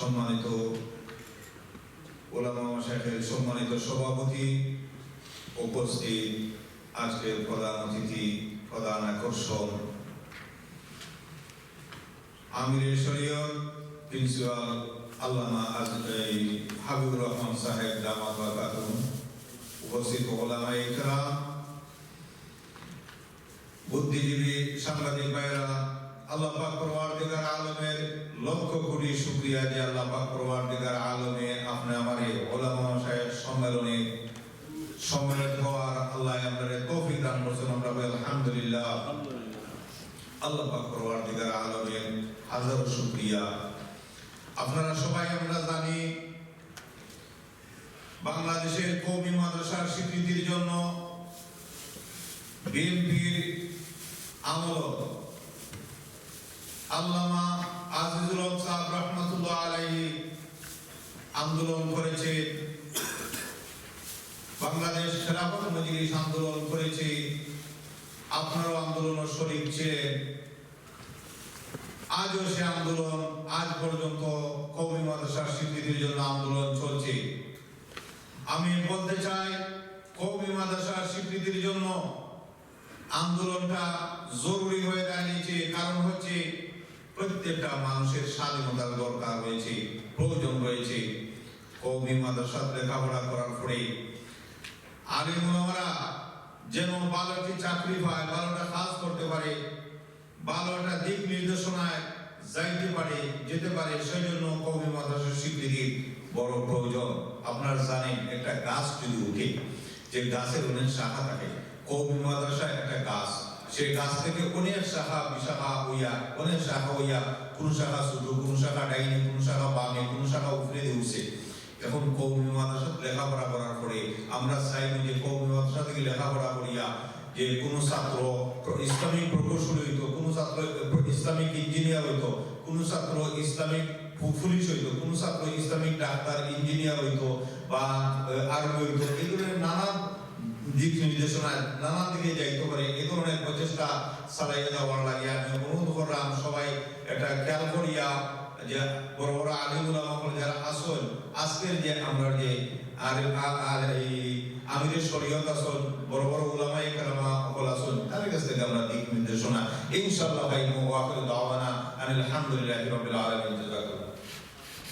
সম্মানিত ওলামা মাশায়েখের সম্মানিত সভাপতি, উপস্থিত আজকের প্রধান অতিথি, প্রধান আকর্ষণ আমিরে শরীয়ত প্রিন্সিপাল আল্লামা হাবিবুর রহমান সাহেব দামাত বারকাতুহু, উপস্থিত ওলামায়ে ইকরাম, বুদ্ধিজীবী সাংবাদিক ভাইরা, আল্লাহ পাক পরওয়ারদিগার আলমের লক্ষ কোটি শুকরিয়া যে আল্লাহ পাক পরওয়ারদিগার আলমে আপনি আমার এই ওলামা মাশায়েখ সম্মেলনে সম্মিলিত হওয়ার আল্লাহ আমাদের তৌফিক দান করেছেন। আমরা বলি আলহামদুলিল্লাহ। আল্লাহ পাক পরওয়ারদিগার আলমের হাজারো শুকরিয়া। আপনারা সবাই আমরা জানি বাংলাদেশের কওমি মাদ্রাসার স্বীকৃতির জন্য বিএনপির আমলত আল্লামা আজিজুল হক সাহেব রাহমাতুল্লাহ আলাইহি আন্দোলন করেছে, বাংলাদেশ খেলাফত মজলিস আন্দোলন করেছে, আপনারাও আন্দোলনের শরীক ছিলেন। আজও সে আন্দোলন আজ পর্যন্ত কওমি মাদ্রাসার স্বীকৃতির জন্য আন্দোলন চলছে। আমি বলতে চাই, কওমি মাদ্রাসার স্বীকৃতির জন্য আন্দোলনটা জরুরি হয়ে দাঁড়িয়েছে। কারণ হচ্ছে প্রত্যেকটা মানুষের স্বাধীনতার দরকার রয়েছে, প্রয়োজন রয়েছে। কওমি মাদ্রাসার লেখাপড়া করার পরে আলিম ওলামারা যেন ভালো একটি চাকরি পায়, ভালো একটা কাজ করতে পারে, ভালো একটা দিক নির্দেশনায় যেতে পারে, সেই জন্য কওমি মাদ্রাসার স্বীকৃতির বড় প্রয়োজন। আপনারা জানেন, একটা গাছ যদি উঠে, যে গাছের অনেক শাখা থাকে, কওমি মাদ্রাসা একটা গাছ, সেই গাছ থেকে অনেক শাখা বিশাখা হইয়া, অনেক শাখা হইয়া, কোন শাখা ছোট, কোন শাখা ডাইনে, কোন শাখা বামে, কোন শাখা উপরে দিয়ে উঠছে। এখন কওমি মাদ্রাসা লেখাপড়া করার পরে আমরা চাই যে কওমি মাদ্রাসা থেকে লেখাপড়া করিয়া যে কোন ছাত্র ইসলামিক প্রকৌশলী হইতো, কোন ছাত্র ইসলামিক ইঞ্জিনিয়ার হইতো, কোন ছাত্র ইসলামিক পুলিশ হইতো, কোন ছাত্র ইসলামিক ডাক্তার ইঞ্জিনিয়ার হইতো বা আর্মি হইতো, এই ধরনের নানা দিক নির্দেশনায় নানা দিকে যাইতে পারে। এই ধরনের প্রচেষ্টা চালাইয়া যাওয়ার লাগে আমি অনুরোধ করলাম, সবাই এটা খেয়াল করিয়া যে বড় বড় আলিম উলামা যারা আসল, আজকের যে আমরা যে আমিরের শরীয়ত আসল, বড় বড় উলামায়ে কেরামা সকল আসল, তাদের কাছ থেকে আমরা দিক নির্দেশনা ইনশাআল্লাহ পাইব। ওয়া আখিরু দাওয়ানা আলহামদুলিল্লাহি রাব্বিল আলামিন।